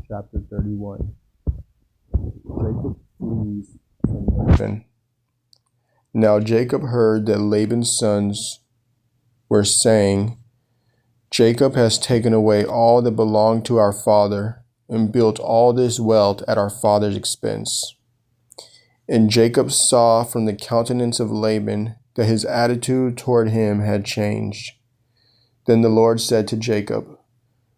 chapter 31. Jacob flees from Laban. Now Jacob heard that Laban's sons were saying, Jacob has taken away all that belonged to our father and built all this wealth at our father's expense. And Jacob saw from the countenance of Laban that his attitude toward him had changed. Then the Lord said to Jacob,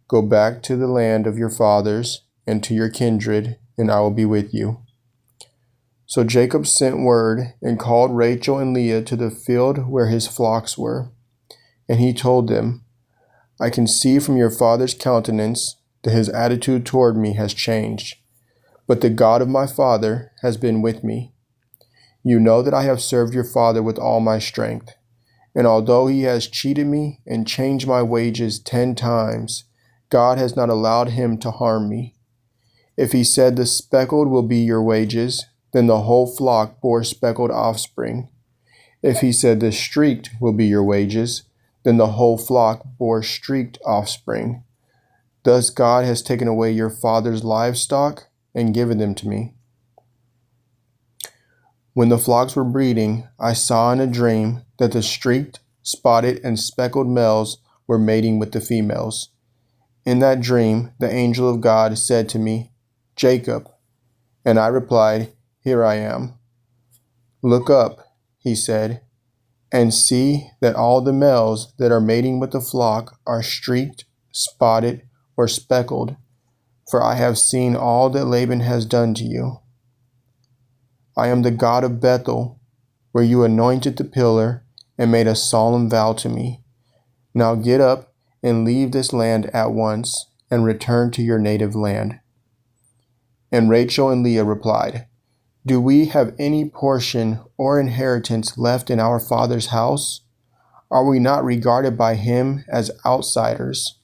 Go back to the land of your fathers and to your kindred, and I will be with you. So Jacob sent word and called Rachel and Leah to the field where his flocks were. And he told them, I can see from your father's countenance that his attitude toward me has changed, but the God of my father has been with me. You know that I have served your father with all my strength, and although he has cheated me and changed my wages 10 times, God has not allowed him to harm me. If he said the speckled will be your wages, then the whole flock bore speckled offspring. If he said the streaked will be your wages, then the whole flock bore streaked offspring. Thus God has taken away your father's livestock and given them to me. When the flocks were breeding, I saw in a dream that the streaked, spotted, and speckled males were mating with the females. In that dream, the angel of God said to me, Jacob. And I replied, Here I am. Look up, he said, and see that all the males that are mating with the flock are streaked, spotted, or speckled, for I have seen all that Laban has done to you. I am the God of Bethel, where you anointed the pillar and made a solemn vow to me. Now get up and leave this land at once and return to your native land. And Rachel and Leah replied, Do we have any portion or inheritance left in our father's house? Are we not regarded by him as outsiders?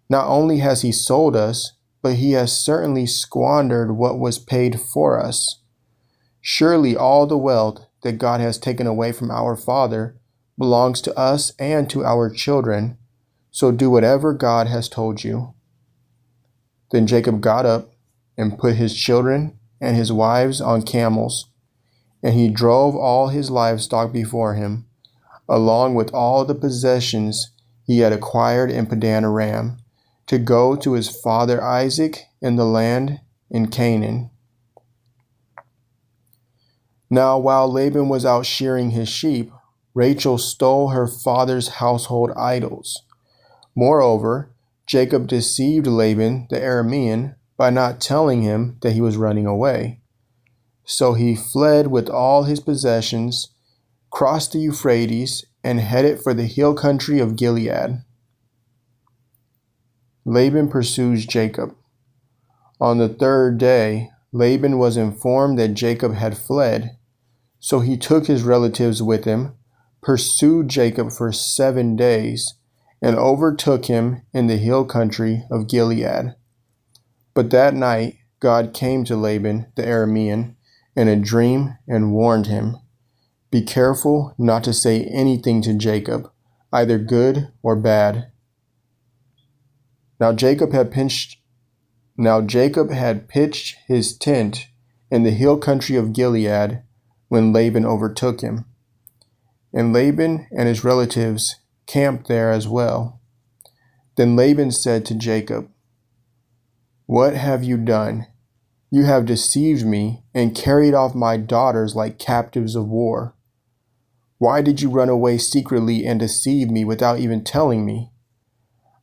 Not only has he sold us, but he has certainly squandered what was paid for us. Surely all the wealth that God has taken away from our father belongs to us and to our children, so do whatever God has told you. Then Jacob got up and put his children and his wives on camels, and he drove all his livestock before him, along with all the possessions he had acquired in Padan Aram, to go to his father Isaac in the land in Canaan. Now while Laban was out shearing his sheep, Rachel stole her father's household idols. Moreover, Jacob deceived Laban the Aramean by not telling him that he was running away. So he fled with all his possessions, crossed the Euphrates, and headed for the hill country of Gilead. Laban pursues Jacob. On the 3rd day, Laban was informed that Jacob had fled. So he took his relatives with him, pursued Jacob for 7 days, and overtook him in the hill country of Gilead. But that night God came to Laban the Aramean in a dream and warned him, Be careful not to say anything to Jacob, either good or bad. Now Jacob had pitched his tent in the hill country of Gilead when Laban overtook him. And Laban and his relatives camped there as well. Then Laban said to Jacob, What have you done? You have deceived me and carried off my daughters like captives of war. Why did you run away secretly and deceive me without even telling me?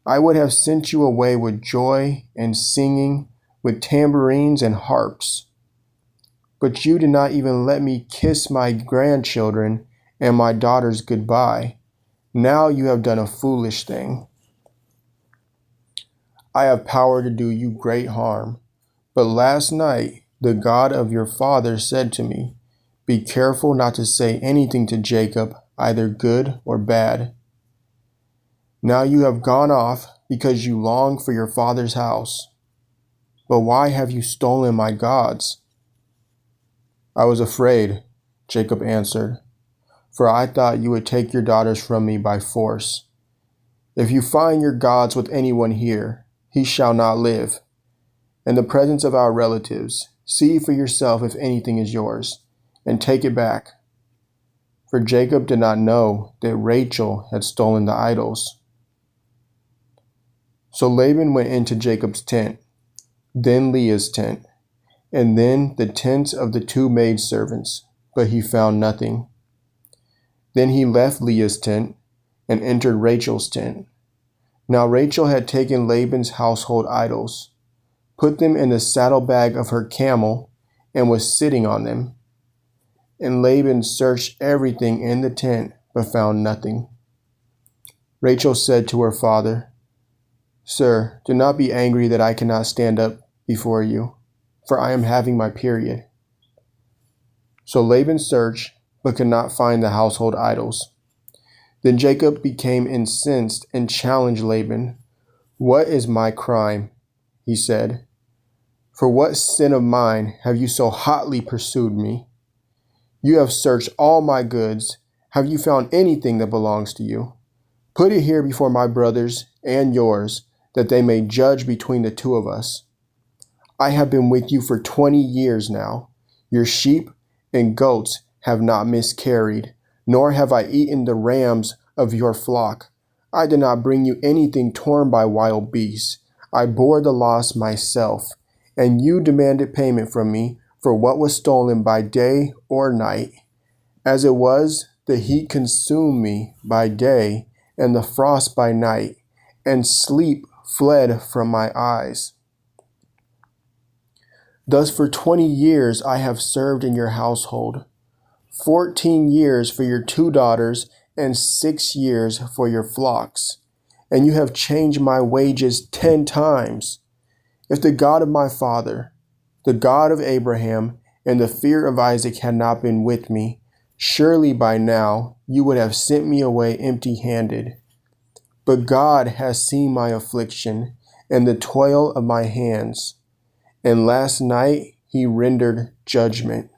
I would have sent you away with joy and singing, with tambourines and harps. But you did not even let me kiss my grandchildren and my daughters goodbye. Now you have done a foolish thing. I have power to do you great harm. But last night the God of your father said to me, Be careful not to say anything to Jacob, either good or bad. Now you have gone off because you long for your father's house. But why have you stolen my gods? I was afraid, Jacob answered, for I thought you would take your daughters from me by force. If you find your gods with anyone here, he shall not live. in the presence of our relatives, see for yourself if anything is yours, and take it back. For Jacob did not know that Rachel had stolen the idols. So Laban went into Jacob's tent, then Leah's tent, and then the tents of the two maidservants, but he found nothing. Then he left Leah's tent and entered Rachel's tent. Now Rachel had taken Laban's household idols, put them in the saddlebag of her camel, and was sitting on them. And Laban searched everything in the tent, but found nothing. Rachel said to her father, "Sir, do not be angry that I cannot stand up before you, for I am having my period." So Laban searched, but could not find the household idols. Then Jacob became incensed and challenged Laban. "What is my crime?" he said. "For what sin of mine have you so hotly pursued me? You have searched all my goods. Have you found anything that belongs to you? Put it here before my brothers and yours, that they may judge between the two of us. I have been with you for 20 years now. Your sheep and goats have not miscarried, nor have I eaten the rams of your flock. I did not bring you anything torn by wild beasts. I bore the loss myself, and you demanded payment from me for what was stolen by day or night. As it was, the heat consumed me by day, and the frost by night, and sleep fled from my eyes. Thus for 20 years I have served in your household, 14 years for your 2 daughters, and 6 years for your flocks, and you have changed my wages 10 times. If the God of my father, the God of Abraham, and the fear of Isaac had not been with me, surely by now you would have sent me away empty-handed. But God has seen my affliction and the toil of my hands, and last night he rendered judgment."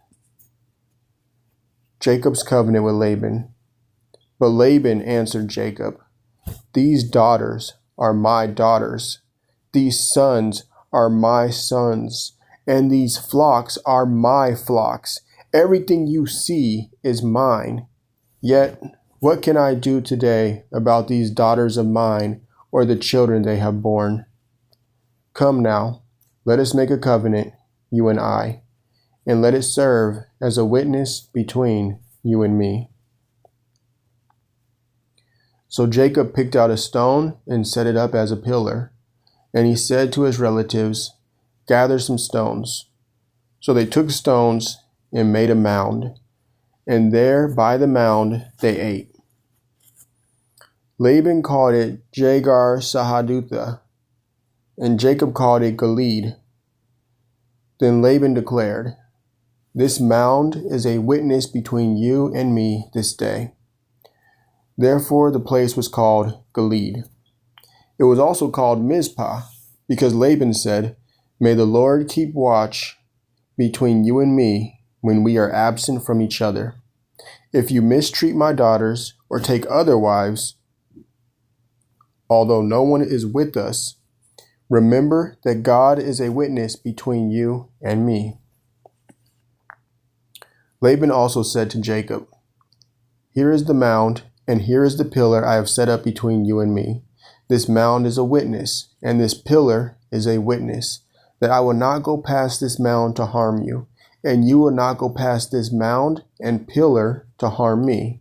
Jacob's covenant with Laban. But Laban answered Jacob, "These daughters are my daughters, these sons are my sons, and these flocks are my flocks. Everything you see is mine. Yet, what can I do today about these daughters of mine or the children they have borne? Come now, let us make a covenant, you and I, and let it serve as a witness between you and me." So Jacob picked out a stone and set it up as a pillar. And he said to his relatives, "Gather some stones." So they took stones and made a mound, and there by the mound they ate. Laban called it Jegar Sahadutha, and Jacob called it Gilead. Then Laban declared, "This mound is a witness between you and me this day." Therefore the place was called Gilead. It was also called Mizpah, because Laban said, "May the Lord keep watch between you and me when we are absent from each other. If you mistreat my daughters or take other wives, although no one is with us, remember that God is a witness between you and me." Laban also said to Jacob, "Here is the mound, and here is the pillar I have set up between you and me. This mound is a witness, and this pillar is a witness, that I will not go past this mound to harm you, and you will not go past this mound and pillar to harm me.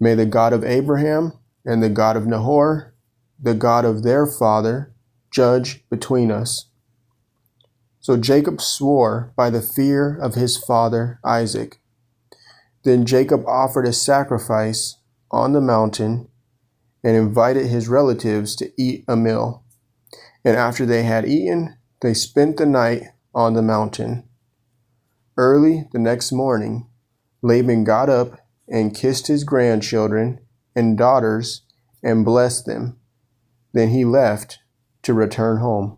May the God of Abraham and the God of Nahor, the God of their father, judge between us." So Jacob swore by the fear of his father Isaac. Then Jacob offered a sacrifice on the mountain and invited his relatives to eat a meal. And after they had eaten, they spent the night on the mountain. Early the next morning, Laban got up and kissed his grandchildren and daughters and blessed them. Then he left to return home.